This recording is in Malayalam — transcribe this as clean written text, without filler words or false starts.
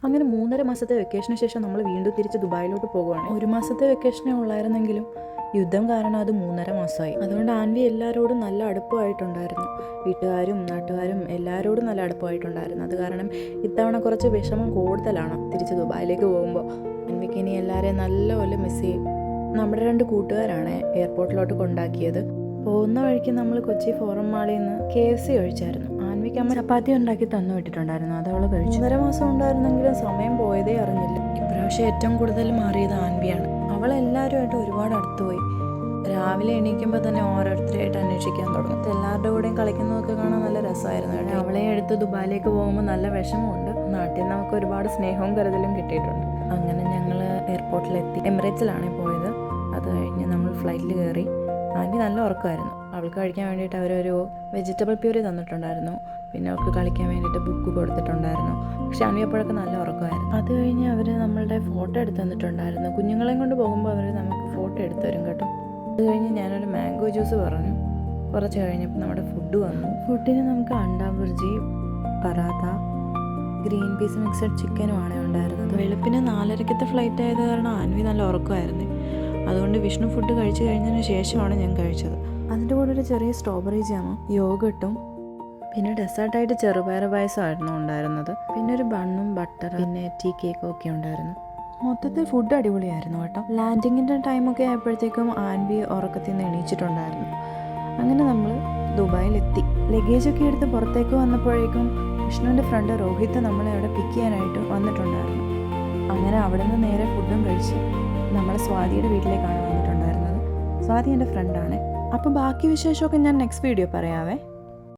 അങ്ങനെ 3.5 മാസത്തെ വെക്കേഷന് ശേഷം നമ്മൾ വീണ്ടും തിരിച്ച് ദുബായിലോട്ട് പോകുകയാണ്. 1 മാസത്തെ വെക്കേഷനേ ഉള്ളായിരുന്നെങ്കിലും യുദ്ധം കാരണം അത് 3.5 മാസമായി. അതുകൊണ്ട് ആൻവി എല്ലാവരോടും നല്ല അടുപ്പമായിട്ടുണ്ടായിരുന്നു. വീട്ടുകാരും നാട്ടുകാരും എല്ലാവരോടും നല്ല അടുപ്പമായിട്ടുണ്ടായിരുന്നു. അത് കാരണം ഇത്തവണ കുറച്ച് വിഷമം കൂടുതലാണ് തിരിച്ച് ദുബായിലേക്ക് പോകുമ്പോൾ. ആൻവിക്ക് ഇനി എല്ലാവരെയും നല്ലപോലെ മിസ് ചെയ്യും. നമ്മുടെ 2 കൂട്ടുകാരാണ് എയർപോർട്ടിലോട്ട് കൊണ്ടാക്കിയത്. പോകുന്ന വഴിക്ക് നമ്മൾ കൊച്ചി ഫോറം മാളിൽ നിന്ന് KFC കഴിച്ചായിരുന്നു. ആൻവിക്ക് അമ്മ ചപ്പാത്തി ഉണ്ടാക്കി തന്നു വിട്ടിട്ടുണ്ടായിരുന്നു. അത് അവൾ കഴിച്ചു. 1.5 മാസം ഉണ്ടായിരുന്നെങ്കിലും സമയം പോയതേ അറിഞ്ഞില്ല. ഇപ്രാവശ്യം ഏറ്റവും കൂടുതൽ മാറിയത് ആൻവിയാണ്. അവൾ എല്ലാവരുമായിട്ട് ഒരുപാട് അടുത്തുപോയി. രാവിലെ എണീക്കുമ്പോൾ തന്നെ ഓരോരുത്തരായിട്ട് അന്വേഷിക്കാൻ തുടങ്ങും. എല്ലാവരുടെ കൂടെയും കളിക്കുന്നതൊക്കെ കാണാൻ നല്ല രസമായിരുന്നു. അവളെ എടുത്ത് ദുബായിലേക്ക് പോകുമ്പോൾ നല്ല വിഷമമുണ്ട്. നാട്ടിൽ നിന്ന് നമുക്ക് ഒരുപാട് സ്നേഹവും കരുതലും കിട്ടിയിട്ടുണ്ട്. അങ്ങനെ ഞങ്ങൾ എയർപോർട്ടിലെത്തി. എമിറേറ്റ്സിലാണ് പോയത്. അത് കഴിഞ്ഞ് നമ്മൾ ഫ്ലൈറ്റിൽ കയറി. ആൻവി നല്ല ഉറക്കമായിരുന്നു. അവൾക്ക് കഴിക്കാൻ വേണ്ടിയിട്ട് അവരൊരു വെജിറ്റബിൾ പ്യൂരി തന്നിട്ടുണ്ടായിരുന്നു. പിന്നെ അവൾക്ക് കളിക്കാൻ വേണ്ടിയിട്ട് ബുക്ക് കൊടുത്തിട്ടുണ്ടായിരുന്നു. പക്ഷെ ആൻവി അപ്പോഴൊക്കെ നല്ല ഉറക്കമായിരുന്നു. അത് കഴിഞ്ഞ് അവർ നമ്മളുടെ ഫോട്ടോ എടുത്ത് തന്നിട്ടുണ്ടായിരുന്നു. കുഞ്ഞുങ്ങളെയും കൊണ്ട് പോകുമ്പോൾ അവർ നമുക്ക് ഫോട്ടോ എടുത്തു തരും കേട്ടോ. അത് കഴിഞ്ഞ് ഞാനൊരു മാംഗോ ജ്യൂസ് പറഞ്ഞു. കുറച്ച് കഴിഞ്ഞപ്പോൾ നമ്മുടെ ഫുഡ് വന്നു. ഫുഡിന് നമുക്ക് anda bhurji, paratha, green peas mixed ചിക്കനുമാണ് ഉണ്ടായിരുന്നത്. വെളുപ്പിന് 4:30 ഫ്ലൈറ്റ് ആയത് കാരണം ആൻവി നല്ല ഉറക്കമായിരുന്നു. അതുകൊണ്ട് വിഷ്ണു ഫുഡ് കഴിച്ചു കഴിഞ്ഞതിന് ശേഷമാണ് ഞാൻ കഴിച്ചത്. അതിൻ്റെ കൂടെ ഒരു ചെറിയ സ്ട്രോബെറി ജാമും യോഗട്ടും പിന്നെ ഡെസേർട്ടായിട്ട് ചെറുപയർ പായസമായിരുന്നു ഉണ്ടായിരുന്നത്. പിന്നെ ഒരു ബണ്ണും ബട്ടർ പിന്നെ ടീ കേക്കും ഒക്കെ ഉണ്ടായിരുന്നു. മൊത്തത്തിൽ ഫുഡ് അടിപൊളിയായിരുന്നു കേട്ടോ. ലാൻഡിങ്ങിൻ്റെ ടൈമൊക്കെ ആയപ്പോഴത്തേക്കും ആൻവി ഉറക്കത്തിൽ നിന്ന് എണീച്ചിട്ടുണ്ടായിരുന്നു. അങ്ങനെ നമ്മൾ ദുബായിലെത്തി. ലഗേജൊക്കെ എടുത്ത് പുറത്തേക്ക് വന്നപ്പോഴേക്കും വിഷ്ണുവിൻ്റെ ഫ്രണ്ട് രോഹിത്ത് നമ്മളെ അവിടെ പിക്ക് ചെയ്യാനായിട്ട് വന്നിട്ടുണ്ടായിരുന്നു. അങ്ങനെ അവിടെ നിന്ന് നേരെ ഫുഡും കഴിച്ച് നമ്മൾ സ്വാതിയുടെ വീട്ടിലേക്കാണ് വന്നിട്ടുണ്ടായിരുന്നത്. സ്വാതി എൻ്റെ ഫ്രണ്ടാണ്. അപ്പോൾ ബാക്കി വിശേഷമൊക്കെ ഞാൻ നെക്സ്റ്റ് വീഡിയോ പറയാവേ.